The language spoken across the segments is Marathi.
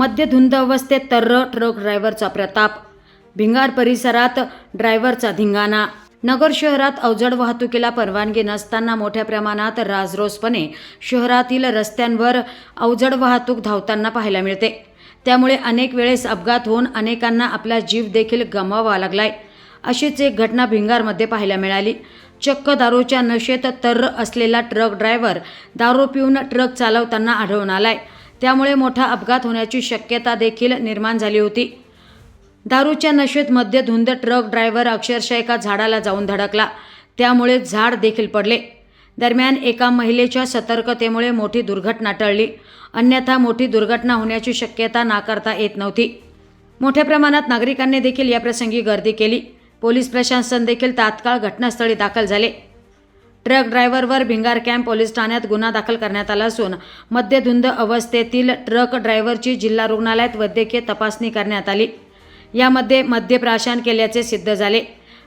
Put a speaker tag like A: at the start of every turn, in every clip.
A: मद्यधुंद अवस्थेत तर्र ट्रक ड्रायव्हरचा प्रताप, भिंगार परिसरात ड्रायव्हरचा धिंगाणा। नगर शहरात अवजड वाहतुकीला परवानगी नसताना मोठ्या प्रमाणात राजरोसपणे शहरातील रस्त्यांवर अवजड वाहतूक धावताना पाहायला मिळते। त्यामुळे अनेक वेळेस अपघात होऊन अनेकांना आपला जीव देखील गमवावा लागलाय। अशीच एक घटना भिंगारमध्ये पाहायला मिळाली। चक्क दारूच्या नशेत तर्र असलेला ट्रक ड्रायव्हर दारू पिऊन ट्रक चालवताना आढळून आलाय। त्यामुळे मोठा अपघात होण्याची शक्यता देखील निर्माण झाली होती। दारूच्या नशेत मद्यधुंद ट्रक ड्रायव्हर अक्षरशः एका झाडाला जाऊन धडकला, त्यामुळे झाड देखील पडले। दरम्यान एका महिलेच्या सतर्कतेमुळे मोठी दुर्घटना टळली, अन्यथा मोठी दुर्घटना होण्याची शक्यता नाकारता येत नव्हती। मोठ्या प्रमाणात नागरिकांनी देखील या प्रसंगी गर्दी केली। पोलीस प्रशासन देखील तात्काळ घटनास्थळी दाखल झाले। ट्रक ड्रायव्हरवर भिंगार कॅम्प पोलीस ठाण्यात गुन्हा दाखल करण्यात आला असून मद्यधुंद अवस्थेतील ट्रक ड्रायव्हरची जिल्हा रुग्णालयात वैद्यकीय तपासणी करण्यात आली। यामध्ये मद्यप्राशन केल्याचे सिद्ध झाले।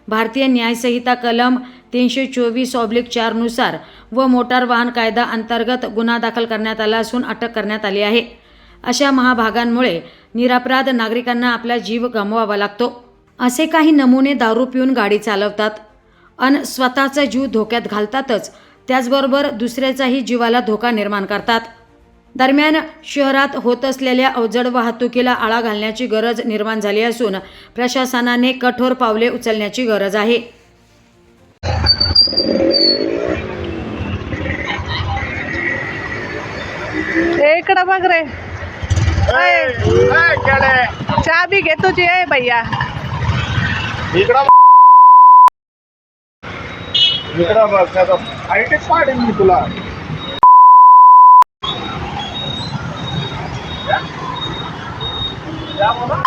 A: भारतीय न्यायसंहिता कलम 324/4 नुसार व मोटार वाहन कायदा अंतर्गत गुन्हा दाखल करण्यात आला असून अटक करण्यात आली आहे। अशा महाभागांमुळे निरपराध नागरिकांना आपला जीव गमवावा लागतो। असे काही नमुने दारू पिऊन गाडी चालवतात अन स्वतःचा जीव धोक्यात घालतातच, त्याचबरोबर दुसऱ्याचाही जीवाला धोका निर्माण करतात। दरम्यान शहरात होत असलेल्या अवजड वाहतुकीला आळा घालण्याची गरज निर्माण झाली असून प्रशासनाने कठोर पावले उचलण्याची गरज आहे।
B: इकडं बघ रे, चाबी घे तुझी आहे भैया।
C: इकडं बघ, आयटीच पाडेल मी तुला। या बोला।